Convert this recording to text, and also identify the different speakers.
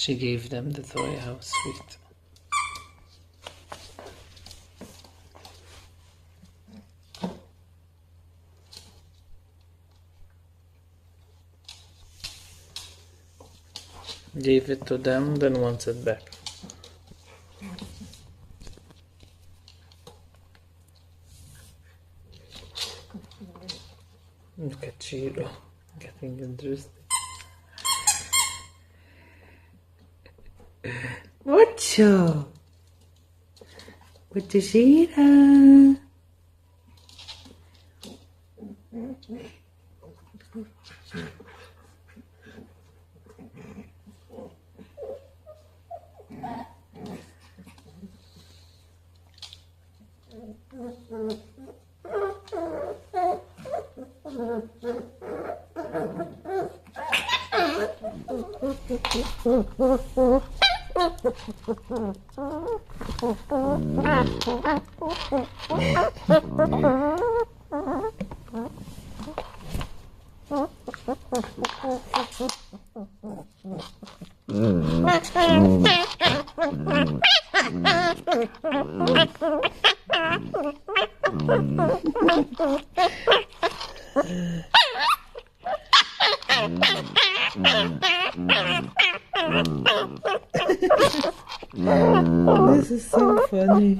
Speaker 1: She gave them the toy. How sweet. Gave it to them, then wants it back. Look at Chiro getting interested. Whatcho? What is Chiro? This is so funny.